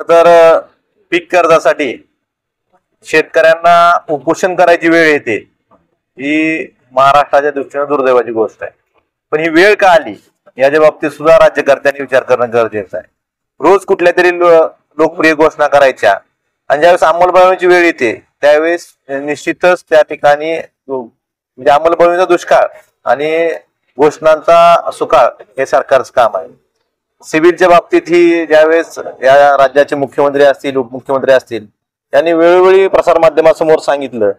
तर पीक कर्जासाठी शेतकऱ्यांना उपोषण करायची वेळ येते ही महाराष्ट्राच्या दृष्टीने दुर्दैवाची गोष्ट आहे। पण ही वेळ का आली याच्या बाबतीत सुद्धा राज्यकर्त्यांनी विचार करणं गरजेचं आहे। रोज कुठल्या तरी लोकप्रिय घोषणा करायच्या आणि ज्यावेळेस अंमलबजावणीची वेळ येते त्यावेळेस निश्चितच त्या ठिकाणी म्हणजे अंमलबजावणीचा दुष्काळ आणि घोषणांचा सुकाळ हे सरकारचं काम आहे। सिव्हिलच्या बाबतीत ही ज्यावेळेस या राज्याचे मुख्यमंत्री असतील उपमुख्यमंत्री असतील त्यांनी वेळोवेळी प्रसारमाध्यमांसमोर सांगितलं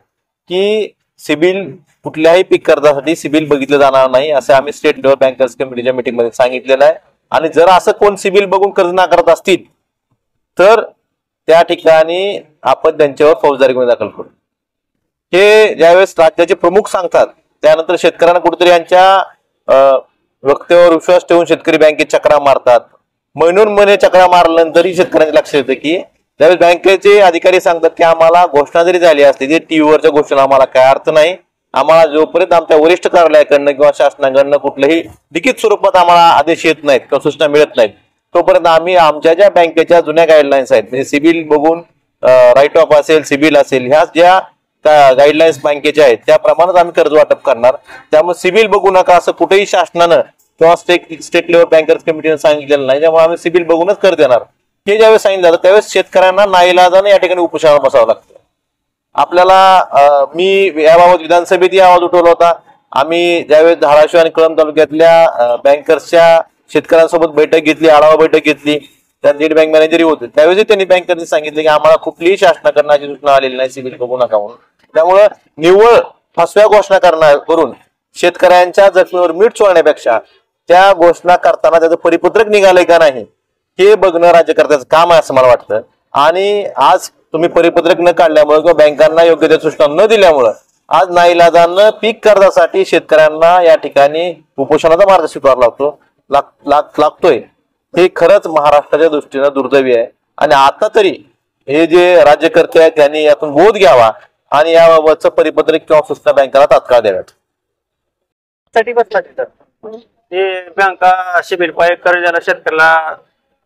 की सिव्हिल कुठल्याही पीक कर्जासाठी सिव्हिल बघितलं जाणार नाही असं आम्ही स्टेट लेवल बँकर्स कमिटीच्या मीटिंगमध्ये सांगितलेलं आहे। आणि जर असं कोण सिव्हिल बघून कर्ज नाकारत असतील तर त्या ठिकाणी आपण त्यांच्यावर फौजदारी गुन्हे दाखल करू। हे ज्यावेळेस राज्याचे प्रमुख सांगतात त्यानंतर शेतकऱ्यांना कुठेतरी यांच्या वक्तव्यावर विश्वास ठेवून शेतकरी बँकेत चक्रा मारतात। महिनोन महिने चक्रा मारल्यानंतरही शेतकऱ्यांच्या लक्षात येतं की ज्यावेळेस बँकेचे अधिकारी सांगतात की आम्हाला घोषणा जरी झाली असली तरी टीव्हीवरच्या घोषणा आम्हाला काय अर्थ नाही, आम्हाला जोपर्यंत आमच्या वरिष्ठ कार्यालयाकडनं किंवा शासनाकडनं कुठल्याही लिखित स्वरूपात आम्हाला आदेश येत नाहीत किंवा सूचना मिळत नाहीत तोपर्यंत आम्ही आमच्या ज्या बँकेच्या जुन्या गाईडलाईन्स आहेत म्हणजे सिबिल बघून राईट ऑफ असेल सिबिल असेल ह्या ज्या गाईडलाईन्स बँकेच्या आहेत त्याप्रमाणेच आम्ही कर्ज वाटप करणार। त्यामुळे सिबिल बघू नका असं कुठेही शासनानं किंवा स्टेट लेवल बँकर्स कमिटीने सांगितलेलं नाही। त्यामुळे आम्ही सिबिल बघूनच कर्ज देणार हे ज्यावेळेस सांगितलं जातं त्यावेळेस शेतकऱ्यांना नाईलाजाने या ठिकाणी उपोषणाला बसावं लागतं। आपल्याला मी याबाबत विधानसभेतही आवाज उठवला होता। आम्ही ज्यावेळेस धाराशिव आणि कळंब तालुक्यातल्या बँकर्सच्या शेतकऱ्यांसोबत बैठक घेतली, आढावा बैठक घेतली, त्यात लीड बँक मॅनेजरही होते, त्यावेळेस त्यांनी बँकर्सनी सांगितलं की आम्हाला कुठलीही शासनाकडून अशी सूचना आलेली नाही सिबिल बघू नका म्हणून। त्यामुळं निव्वळ फसव्या घोषणा करून शेतकऱ्यांच्या जखमीवर मीठ चोळण्यापेक्षा त्या घोषणा करताना त्याचं परिपत्रक निघालंय का नाही हे बघणं राज्यकर्त्याचं काम आहे असं मला वाटतं। आणि आज तुम्ही परिपत्रक न काढल्यामुळे किंवा बँकांना योग्य त्या सूचना न दिल्यामुळं आज नाईलाजानं पीक कर्जासाठी शेतकऱ्यांना या ठिकाणी उपोषणाचा मार्ग स्वीकारला लागतोय हे खरंच महाराष्ट्राच्या दृष्टीनं दुर्दैवी आहे। आणि आता तरी हे जे राज्यकर्ते आहेत त्यांनी यातून बोध घ्यावा आणि याबाबतचं परिपत्रक किंवा सूचना बँकाला तात्काळ द्याव्यात। ते बँका सिबिल कर्ज द्यायला शेतकऱ्याला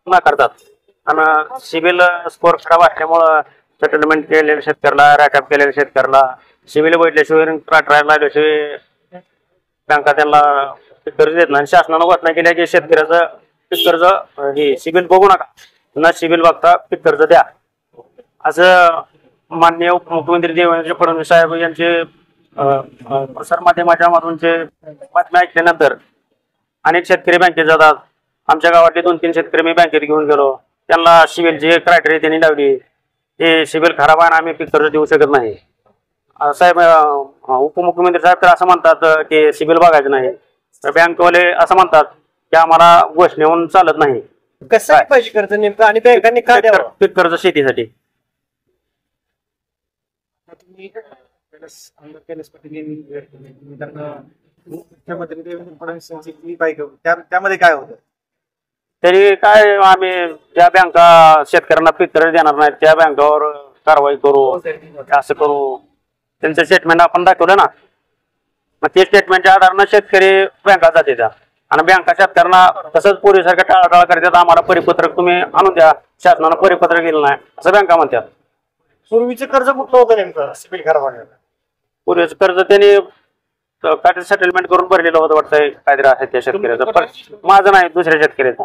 नाकारतात आणि सिबिल स्कोर खराब असल्यामुळं सेटलमेंट केलेल्या शेतकऱ्याला रॅटअप केलेल्या शेतकऱ्याला सिबिल बैठल्याशिवाय ट्रायल लागल्याशिवाय बँका त्यांना कर्ज देत नाही। शासनानं घोषणा केल्या की शेतकऱ्याचं पीक कर्ज हे सिबिल बघू नका न सिबिल बघता पीक कर्ज द्या असं माननीय उपमुख्यमंत्री देवेंद्र फडणवीस साहेब यांचे प्रसार माध्यमाच्या माध्यमातून बातम्या ऐकल्यानंतर अनेक शेतकरी बँकेत जातात। आमच्या गावातले 2-3 शेतकरी मी बँकेत घेऊन गेलो, त्यांना सिबिल जे क्रायटेरिया त्यांनी लावली हे सिबिल खराब आहे आणि आम्ही पीक कर्ज देऊ शकत नाही। साहेब उपमुख्यमंत्री साहेब तर असं म्हणतात की सिबिल बघायचं नाही, तर बँकवाले असं म्हणतात की आम्हाला घोषणेहून चालत नाही। कसं पाहिजे कर्ज नेमकं आणि बँकांनी काय द्यावं पीक कर्ज शेतीसाठी? मुख्यमंत्री देवेंद्र फडणवीस त्यामध्ये काय होतं तरी काय आम्ही त्या बँका शेतकऱ्यांना पीक कर्ज देणार नाही त्या बँकावर कारवाई करू असं करू त्यांचं स्टेटमेंट आपण दाखवलं ना, मग ते स्टेटमेंटच्या आधारानं शेतकरी बँका जाते त्या आणि बँका शेतकऱ्यांना तसंच पूर्वीसारखं टाळाटाळ करतात आम्हाला परिपत्रक तुम्ही आणून द्या, शासनानं परिपत्रक दिलं नाही असं बँका म्हणतात। पूर्वीचं कर्ज कुठलं होतं नेमकं सिबिल खराब आहे? पूर्वीचं कर्ज त्यांनी काय सेटलमेंट करून भरलेलं होतं वाटतंय काहीतरी आहे त्या शेतकऱ्याचं, माझं नाही दुसऱ्या शेतकऱ्याचं।